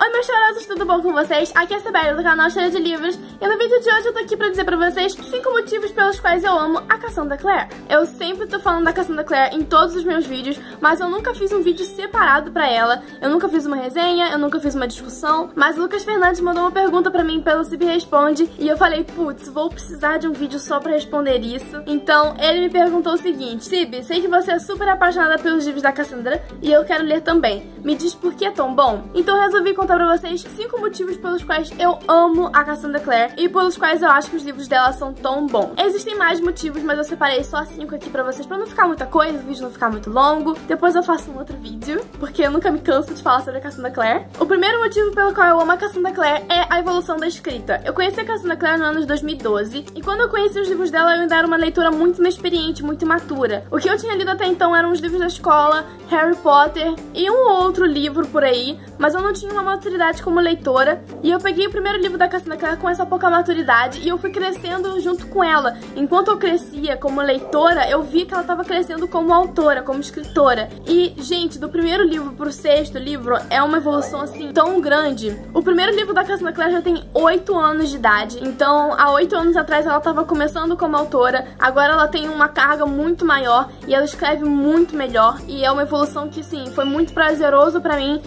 Oi meus chorosos, tudo bom com vocês? Aqui é a Sibeli do canal Cheia de Livros e no vídeo de hoje eu tô aqui pra dizer pra vocês 5 motivos pelos quais eu amo a Cassandra Clare. Eu sempre tô falando da Cassandra Clare em todos os meus vídeos, mas eu nunca fiz um vídeo separado pra ela, eu nunca fiz uma resenha, eu nunca fiz uma discussão, mas o Lucas Fernandes mandou uma pergunta pra mim pelo Sib Responde e eu falei, putz, vou precisar de um vídeo só pra responder isso. Então ele me perguntou o seguinte: Sib, sei que você é super apaixonada pelos livros da Cassandra e eu quero ler também. Me diz por que é tão bom? Então eu resolvi contar pra vocês 5 motivos pelos quais eu amo a Cassandra Clare e pelos quais eu acho que os livros dela são tão bons. Existem mais motivos, mas eu separei só 5 aqui pra vocês, pra não ficar muita coisa, o vídeo não ficar muito longo. Depois eu faço um outro vídeo, porque eu nunca me canso de falar sobre a Cassandra Clare. O primeiro motivo pelo qual eu amo a Cassandra Clare é a evolução da escrita. Eu conheci a Cassandra Clare no ano de 2012 e quando eu conheci os livros dela eu ainda era uma leitora muito inexperiente, muito imatura. O que eu tinha lido até então eram os livros da escola, Harry Potter e um ou outro livro por aí, mas eu não tinha uma maturidade como leitora, e eu peguei o primeiro livro da Cassandra Clare com essa pouca maturidade e eu fui crescendo junto com ela. Enquanto eu crescia como leitora, eu vi que ela estava crescendo como autora, como escritora. E, gente, do primeiro livro pro 6º livro é uma evolução assim tão grande. O primeiro livro da Cassandra Clare já tem 8 anos de idade, então há 8 anos atrás ela estava começando como autora, agora ela tem uma carga muito maior e ela escreve muito melhor, e é uma evolução que, sim, foi muito prazeroso pra mim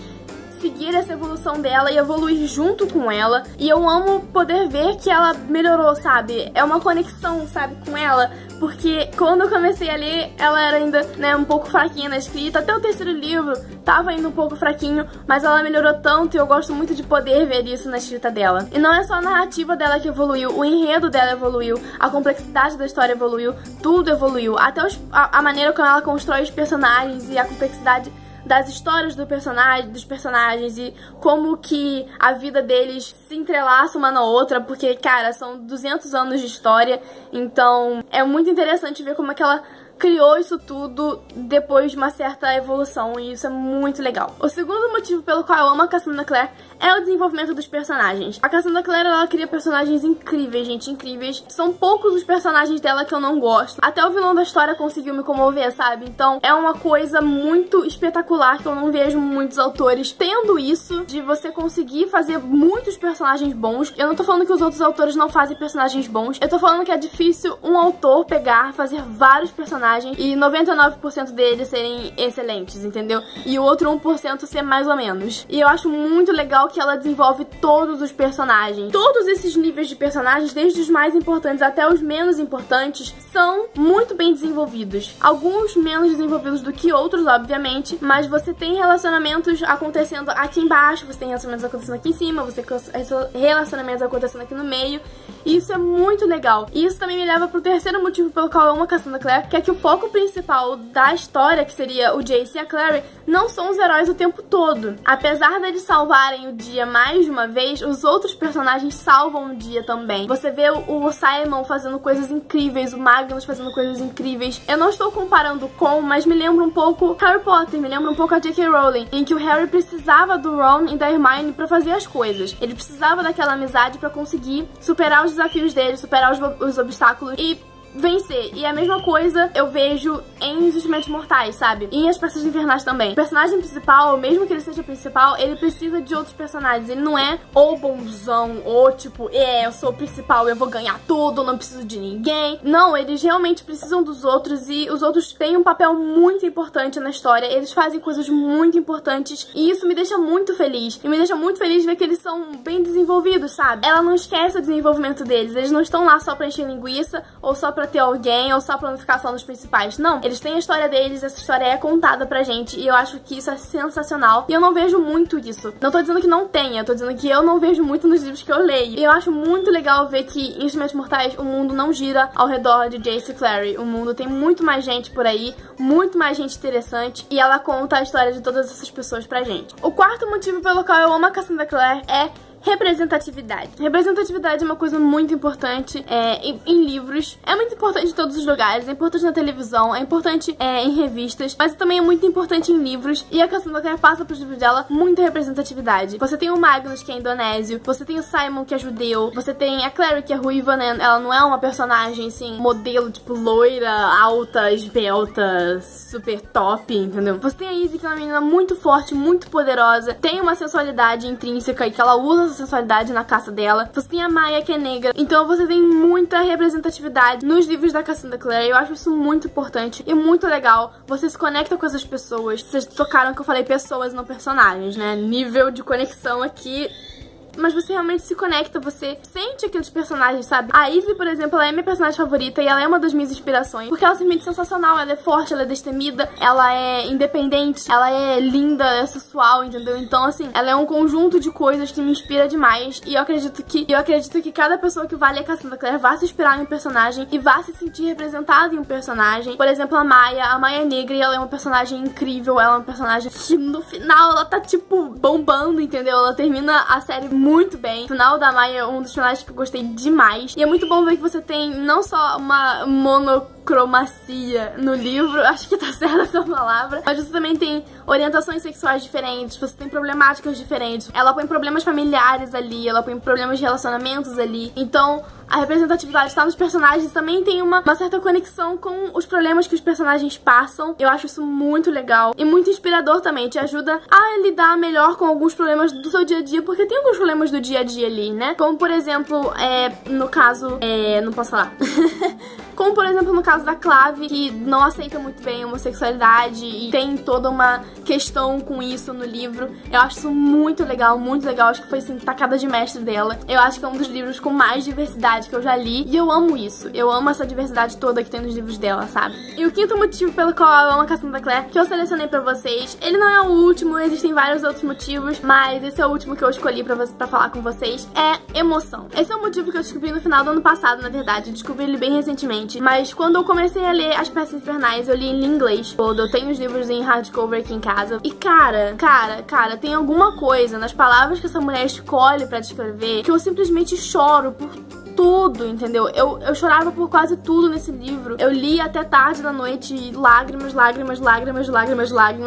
seguir essa evolução dela e evoluir junto com ela. E eu amo poder ver que ela melhorou, sabe? É uma conexão, sabe, com ela. Porque quando eu comecei a ler, ela era ainda, né, um pouco fraquinha na escrita. Até o 3º livro tava indo um pouco fraquinho, mas ela melhorou tanto e eu gosto muito de poder ver isso na escrita dela. E não é só a narrativa dela que evoluiu, o enredo dela evoluiu, a complexidade da história evoluiu, tudo evoluiu. Até a maneira como ela constrói os personagens e a complexidade das histórias dos personagens e como que a vida deles se entrelaça uma na outra, porque, cara, são 200 anos de história, então é muito interessante ver como é que ela criou isso tudo depois de uma certa evolução, e isso é muito legal. O segundo motivo pelo qual eu amo a Cassandra Clare é o desenvolvimento dos personagens. A Cassandra Clare, ela cria personagens incríveis, gente, incríveis. São poucos os personagens dela que eu não gosto. Até o vilão da história conseguiu me comover, sabe? Então é uma coisa muito espetacular que eu não vejo muitos autores tendo isso, de você conseguir fazer muitos personagens bons. Eu não tô falando que os outros autores não fazem personagens bons, eu tô falando que é difícil um autor pegar, fazer vários personagens e 99% deles serem excelentes, entendeu? E o outro 1% ser mais ou menos. E eu acho muito legal que ela desenvolve todos os personagens. Todos esses níveis de personagens, desde os mais importantes até os menos importantes, são muito bem desenvolvidos. Alguns menos desenvolvidos do que outros, obviamente, mas você tem relacionamentos acontecendo aqui embaixo, você tem relacionamentos acontecendo aqui em cima, você tem relacionamentos acontecendo aqui no meio. E isso é muito legal. E isso também me leva pro terceiro motivo pelo qual eu amo a Cassandra Clare, que é que o foco principal da história, que seria o Jace e a Clary, não são os heróis o tempo todo. Apesar deles salvarem o dia mais de uma vez, os outros personagens salvam o dia também. Você vê o Simon fazendo coisas incríveis, o Magnus fazendo coisas incríveis. Eu não estou comparando com, mas me lembra um pouco Harry Potter, me lembra um pouco a J.K. Rowling, em que o Harry precisava do Ron e da Hermione pra fazer as coisas. Ele precisava daquela amizade pra conseguir superar os desafios dele, superar os obstáculos e vencer. E a mesma coisa eu vejo em Os Instrumentos Mortais, sabe? E em As Praças Infernais também. O personagem principal, mesmo que ele seja principal, ele precisa de outros personagens. Ele não é o bonzão, ou tipo, eu sou o principal, eu vou ganhar tudo, não preciso de ninguém. Não, eles realmente precisam dos outros e os outros têm um papel muito importante na história. Eles fazem coisas muito importantes e isso me deixa muito feliz. E me deixa muito feliz ver que eles são bem desenvolvidos, sabe? Ela não esquece o desenvolvimento deles. Eles não estão lá só pra encher linguiça ou só pra ter alguém ou só pra não ficar só nos principais. Não, eles têm a história deles, essa história é contada pra gente e eu acho que isso é sensacional e eu não vejo muito isso. Não tô dizendo que não tenha, eu tô dizendo que eu não vejo muito nos livros que eu leio. E eu acho muito legal ver que em Instrumentos Mortais o mundo não gira ao redor de Jace e Clary. O mundo tem muito mais gente por aí, muito mais gente interessante e ela conta a história de todas essas pessoas pra gente. O quarto motivo pelo qual eu amo a Cassandra Clare é representatividade. Representatividade é uma coisa muito importante em livros, é muito importante em todos os lugares, é importante na televisão, é importante em revistas, mas também é muito importante em livros, e a Cassandra Clare passa pros livros dela muita representatividade. Você tem o Magnus, que é indonésio, você tem o Simon, que é judeu, você tem a Clary, que é ruiva, né? Ela não é uma personagem, assim, modelo, tipo, loira, alta, esbelta, super top, entendeu? Você tem a Izzy, que é uma menina muito forte, muito poderosa, tem uma sensualidade intrínseca e que ela usa essa sensualidade na caça dela. Você tem a Maya, que é negra, então você tem muita representatividade nos livros da Cassandra Clare. Eu acho isso muito importante e muito legal. Você se conecta com essas pessoas. Vocês tocaram que eu falei pessoas, não personagens, né? Nível de conexão aqui. Mas você realmente se conecta, você sente aqueles personagens, sabe? A Izzy, por exemplo, ela é minha personagem favorita e ela é uma das minhas inspirações, porque ela é simplesmente sensacional, ela é forte, ela é destemida, ela é independente, ela é linda, é sensual, entendeu? Então, assim, ela é um conjunto de coisas que me inspira demais, e eu acredito que cada pessoa que vai ler Cassandra Clare vai se inspirar em um personagem e vai se sentir representada em um personagem. Por exemplo, a Maya é negra e ela é uma personagem incrível, ela é uma personagem que no final ela tá, tipo, bombando, entendeu? Ela termina a série muito bem. O final da Maya é um dos finais que eu gostei demais. E é muito bom ver que você tem não só uma monocromacia no livro, acho que tá certa essa palavra, mas você também tem orientações sexuais diferentes, você tem problemáticas diferentes. Ela põe problemas familiares ali, ela põe problemas de relacionamentos ali. Então, a representatividade está nos personagens, também tem uma certa conexão com os problemas que os personagens passam. Eu acho isso muito legal e muito inspirador também. Te ajuda a lidar melhor com alguns problemas do seu dia a dia, porque tem alguns problemas do dia a dia ali, né? Como, por exemplo, no caso... não posso falar. Como, por exemplo, no caso da Clave, que não aceita muito bem a homossexualidade e tem toda uma questão com isso no livro. Eu acho isso muito legal, muito legal. Acho que foi, assim, tacada de mestre dela. Eu acho que é um dos livros com mais diversidade que eu já li. E eu amo isso. Eu amo essa diversidade toda que tem nos livros dela, sabe? E o quinto motivo pelo qual eu amo a Cassandra Clare, que eu selecionei pra vocês, ele não é o último, existem vários outros motivos, mas esse é o último que eu escolhi pra falar com vocês, é emoção. Esse é um motivo que eu descobri no final do ano passado, na verdade. Eu descobri ele bem recentemente. Mas quando eu comecei a ler As Peças Infernais, eu li em inglês todo. Eu tenho os livros em hardcover aqui em casa. E cara, tem alguma coisa nas palavras que essa mulher escolhe pra descrever que eu simplesmente choro por tudo, entendeu? Eu chorava por quase tudo nesse livro. Eu li até tarde da noite e lágrimas.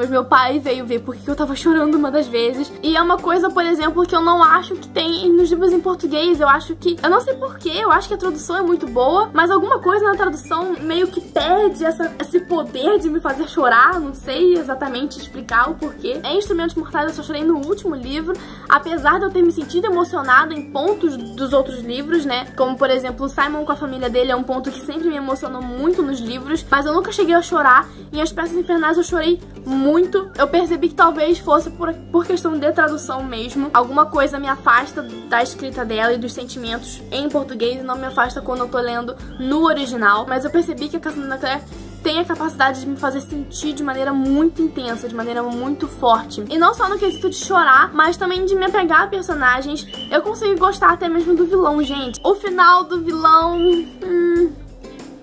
Meu pai veio ver porque eu tava chorando uma das vezes. E é uma coisa, por exemplo, que eu não acho que tem nos livros em português. Eu acho que... Eu não sei porquê, eu acho que a tradução é muito boa, mas alguma coisa na tradução meio que perde esse poder de me fazer chorar. Não sei exatamente explicar o porquê. Em Instrumentos Mortais eu só chorei no último livro, apesar de eu ter me sentido emocionada em pontos dos outros livros, né? Como, por exemplo, o Simon com a família dele é um ponto que sempre me emocionou muito nos livros, mas eu nunca cheguei a chorar. Em As Peças Infernais eu chorei muito. Eu percebi que talvez fosse por questão de tradução mesmo. Alguma coisa me afasta da escrita dela e dos sentimentos em português e não me afasta quando eu tô lendo no original. Mas eu percebi que a Cassandra Clare tem a capacidade de me fazer sentir de maneira muito intensa, de maneira muito forte. E não só no quesito de chorar, mas também de me apegar a personagens. Eu consegui gostar até mesmo do vilão, gente. O final do vilão...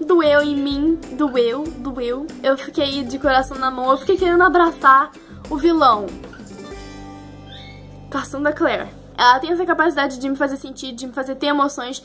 doeu em mim. Doeu. Eu fiquei de coração na mão, eu fiquei querendo abraçar o vilão. Cassandra Clare. Ela tem essa capacidade de me fazer sentir, de me fazer ter emoções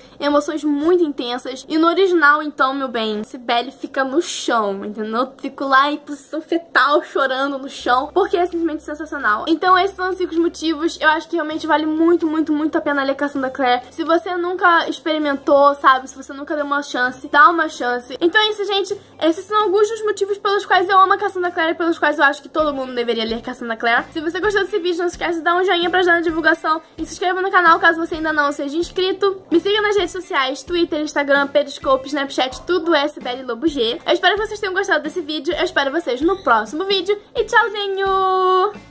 muito intensas. E no original, então, meu bem, Cibele fica no chão, entendeu? Eu fico lá em posição fetal, chorando no chão, porque é simplesmente sensacional. Então esses são os 5 motivos. Eu acho que realmente vale muito a pena ler Cassandra Clare. Se você nunca experimentou, sabe? Se você nunca deu uma chance, dá uma chance. Então é isso, gente. Esses são alguns dos motivos pelos quais eu amo a Cassandra Clare, pelos quais eu acho que todo mundo deveria ler Cassandra Clare. Se você gostou desse vídeo, não se esquece de dar um joinha pra ajudar na divulgação. E se inscreva no canal caso você ainda não seja inscrito. Me siga nas redes sociais, Twitter, Instagram, Periscope, Snapchat, tudo é Cibele Lobo G. Eu espero que vocês tenham gostado desse vídeo. Eu espero vocês no próximo vídeo. E tchauzinho!